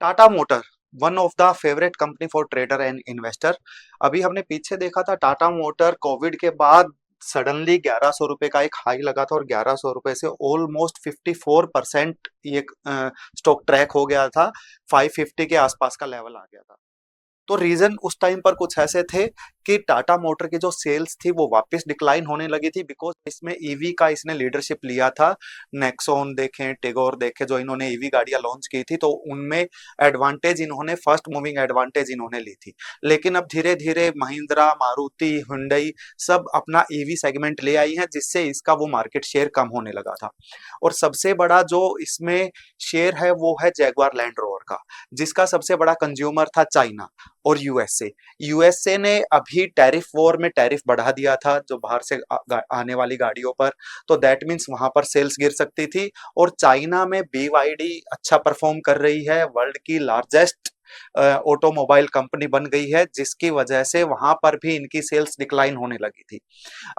Tata motor, one of the favourite company for trader and investor. अभी हमने पीछे देखा था टाटा मोटर कोविड के बाद सडनली 1100 रुपए का एक हाई लगा था और 1100 रुपए से ऑलमोस्ट 54% ये स्टॉक ट्रैक हो गया था। 550 के आसपास का लेवल आ गया था। तो रीजन उस टाइम पर कुछ ऐसे थे कि टाटा मोटर की जो सेल्स थी वो वापस डिक्लाइन होने लगी थी, बिकॉज इसमें ईवी का इसने लीडरशिप लिया था। नेक्सॉन देखें, टिगोर देखें, जो इन्होंने ईवी गाड़ियां लॉन्च की थी, तो उनमें एडवांटेज इन्होंने फर्स्ट मूविंग एडवांटेज इन्होंने ली थी। लेकिन अब धीरे धीरे महिंद्रा, मारुति, हुंडई सब अपना ईवी सेगमेंट ले आई है, जिससे इसका वो मार्केट शेयर कम होने लगा था। और सबसे बड़ा जो इसमें शेयर है वो है जैगवार लैंड रोवर का, जिसका सबसे बड़ा कंज्यूमर था चाइना और यूएसए। यूएसए ने अभी टैरिफ वॉर में टैरिफ बढ़ा दिया था जो बाहर से आने वाली गाड़ियों पर, तो दैट मीन्स वहां पर सेल्स गिर सकती थी। और चाइना में बीवाईडी अच्छा परफॉर्म कर रही है, वर्ल्ड की लार्जेस्ट ऑटोमोबाइल कंपनी बन गई है, जिसकी वजह से वहां पर भी इनकी सेल्स डिक्लाइन होने लगी थी।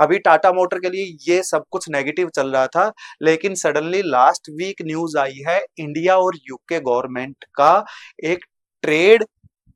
अभी टाटा मोटर के लिए ये सब कुछ नेगेटिव चल रहा था, लेकिन सडनली लास्ट वीक न्यूज आई है इंडिया और यूके गवर्नमेंट का एक ट्रेड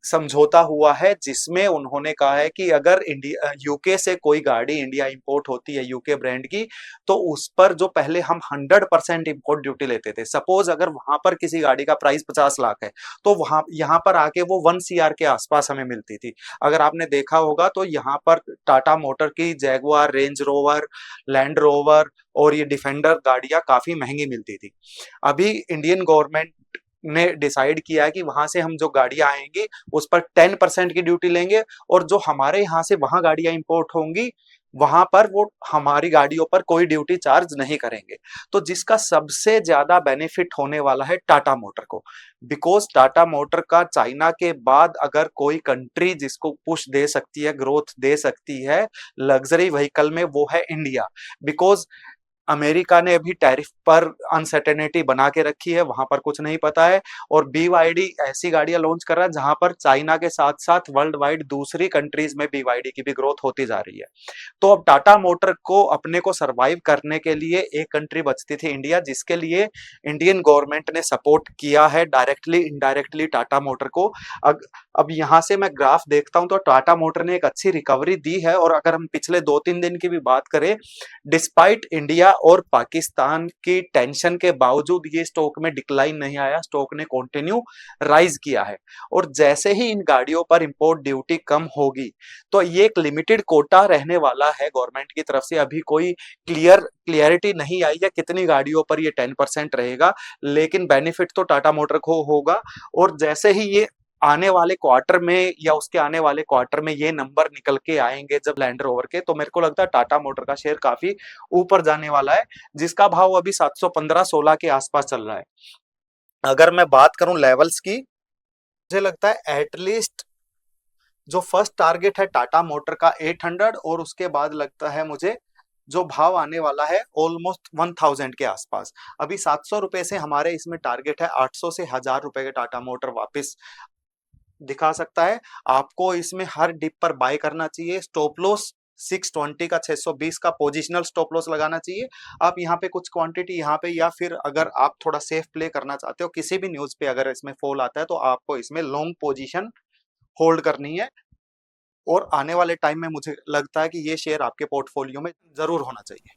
समझौता हुआ है, जिसमें उन्होंने कहा है कि अगर इंडिया यूके से कोई गाड़ी इंडिया इंपोर्ट होती है यूके ब्रांड की, तो उस पर जो पहले हम 100% इंपोर्ट ड्यूटी लेते थे, सपोज अगर वहां पर किसी गाड़ी का प्राइस 50 लाख है, तो वहां यहाँ पर आके वो 1 CR के आसपास हमें मिलती थी। अगर आपने देखा होगा तो यहाँ पर टाटा मोटर की Jaguar, range rover, land rover और ये डिफेंडर गाड़ियां काफी महंगी मिलती थी। अभी इंडियन गवर्नमेंट ने डिसाइड किया है कि वहां से हम जो गाड़ियां आएंगी उस पर 10% की ड्यूटी लेंगे, और जो हमारे यहाँ से वहां गाड़ियां इंपोर्ट होंगी वहां पर वो हमारी गाड़ियों पर कोई ड्यूटी चार्ज नहीं करेंगे। तो जिसका सबसे ज्यादा बेनिफिट होने वाला है टाटा मोटर को, बिकॉज टाटा मोटर का चाइना के बाद अगर कोई कंट्री जिसको पुश दे सकती है, ग्रोथ दे सकती है लग्जरी व्हीकल में, वो है इंडिया। बिकॉज अमेरिका ने अभी टैरिफ पर अनसर्टेनिटी बना के रखी है, वहां पर कुछ नहीं पता है। और बीवाईडी ऐसी गाड़ियां लॉन्च कर रहा है जहां पर चाइना के साथ साथ वर्ल्ड वाइड दूसरी कंट्रीज में बीवाईडी की भी ग्रोथ होती जा रही है। तो अब टाटा मोटर को अपने को सरवाइव करने के लिए एक कंट्री बचती थी इंडिया, जिसके लिए इंडियन गवर्नमेंट ने सपोर्ट किया है डायरेक्टली इनडायरेक्टली टाटा मोटर को। अब यहां से मैं ग्राफ देखता हूं तो टाटा मोटर ने एक अच्छी रिकवरी दी है। और अगर हम पिछले 2-3 दिन की भी बात करें, डिस्पाइट इंडिया और पाकिस्तान की टेंशन के बावजूद ये स्टॉक में डिक्लाइन नहीं आया, स्टॉक ने कंटिन्यू राइज किया है। और जैसे ही इन गाड़ियों पर इंपोर्ट ड्यूटी कम होगी, तो ये एक लिमिटेड कोटा रहने वाला है गवर्नमेंट की तरफ से। अभी कोई क्लियरिटी नहीं आई है कितनी गाड़ियों पर ये 10% रहेगा, लेकिन बेनिफिट तो टाटा मोटर को होगा। और जैसे ही ये आने वाले क्वार्टर में या उसके आने वाले क्वार्टर में ये नंबर निकल के आएंगे जब लैंड रोवर के, तो मेरे को लगता है टाटा मोटर का शेयर काफी ऊपर जाने वाला है, जिसका भाव अभी 715-16 के आसपास चल रहा है। अगर मैं बात करूं लेवल्स की, मुझे लगता है एटलीस्ट जो फर्स्ट टारगेट है टाटा मोटर का 800, और उसके बाद लगता है मुझे जो भाव आने वाला है ऑलमोस्ट 1000 के आसपास। अभी 700 रुपए से हमारे इसमें टारगेट है 800 से 1000 रुपए के टाटा मोटर वापस दिखा सकता है। आपको इसमें हर डिप पर बाय करना चाहिए। स्टॉप लॉस 620 का, 620 का पोजिशनल स्टॉप लॉस लगाना चाहिए। आप यहाँ पे कुछ क्वांटिटी यहाँ पे, या फिर अगर आप थोड़ा सेफ प्ले करना चाहते हो किसी भी न्यूज पे अगर इसमें फॉल आता है, तो आपको इसमें लॉन्ग पोजीशन होल्ड करनी है। और आने वाले टाइम में मुझे लगता है कि ये शेयर आपके पोर्टफोलियो में जरूर होना चाहिए।